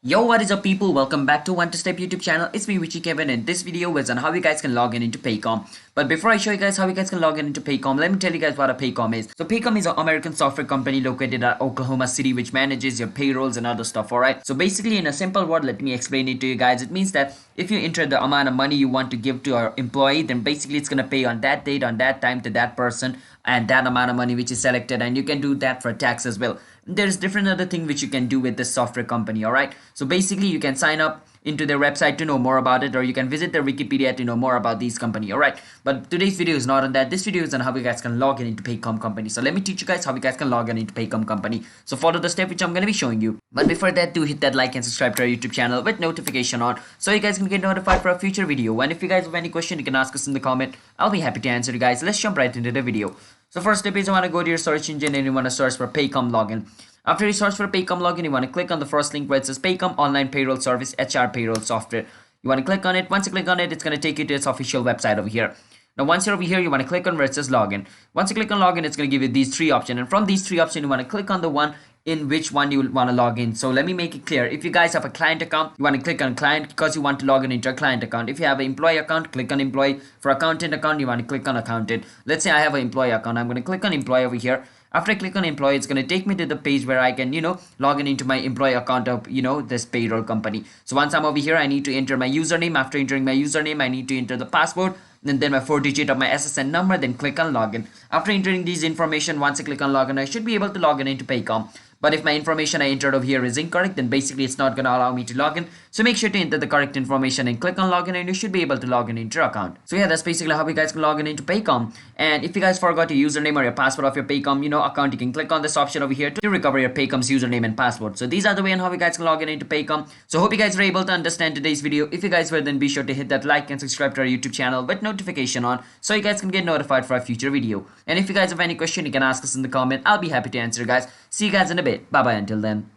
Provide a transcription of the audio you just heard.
Yo, what is up people? Welcome back to One to Step YouTube channel. It's me Richie Kevin, and this video is on how you guys can log in into Paycom. But before I show you guys how you guys can log in into Paycom, let me tell you guys what a Paycom is. So Paycom is an American software company located at Oklahoma City which manages your payrolls and other stuff, alright? So basically in a simple word, let me explain it to you guys. It means that if you enter the amount of money you want to give to our employee, then basically it's going to pay on that date, on that time to that person and that amount of money which is selected, and you can do that for tax as well. There's different other thing which you can do with this software company, alright? So basically you can sign up into their website to know more about it, or you can visit their Wikipedia to know more about these company, alright? But today's video is not on that. This video is on how you guys can log in into Paycom company. So let me teach you guys how you guys can log in into Paycom company. So follow the step which I'm going to be showing you. But before that, do hit that like and subscribe to our YouTube channel with notification on so you guys can get notified for a future video. And if you guys have any question, you can ask us in the comment. I'll be happy to answer you guys. Let's jump right into the video. So first step is you want to go to your search engine and you want to search for Paycom login. After you search for Paycom login, you want to click on the first link where it says Paycom Online Payroll Service HR Payroll Software. You want to click on it. Once you click on it, it's going to take you to its official website over here. Now, once you're over here, you want to click on where it says login. Once you click on login, it's going to give you these three options. And from these three options, you want to click on the one in which one you want to log in. So let me make it clear. If you guys have a client account, you want to click on client because you want to log in into a client account. If you have an employee account, click on employee. For accountant account, you want to click on accountant. Let's say I have an employee account. I'm going to click on employee over here. After I click on employee, it's going to take me to the page where I can, log in into my employee account of, this payroll company. So once I'm over here, I need to enter my username. After entering my username, I need to enter the password and then my 4-digit of my SSN number, then click on login. After entering these information, once I click on login, I should be able to log in into Paycom. But if my information I entered over here is incorrect, then basically it's not going to allow me to log in. So make sure to enter the correct information and click on login, and you should be able to log in into your account. So yeah, that's basically how you guys can log in into Paycom. And if you guys forgot your username or your password of your Paycom, account, you can click on this option over here to recover your Paycom's username and password. So these are the way on how you guys can log in into Paycom. So hope you guys were able to understand today's video. If you guys were, then be sure to hit that like and subscribe to our YouTube channel with notification on so you guys can get notified for a future video. And if you guys have any question, you can ask us in the comment. I'll be happy to answer, guys. See you guys in a bit. Bye bye until then.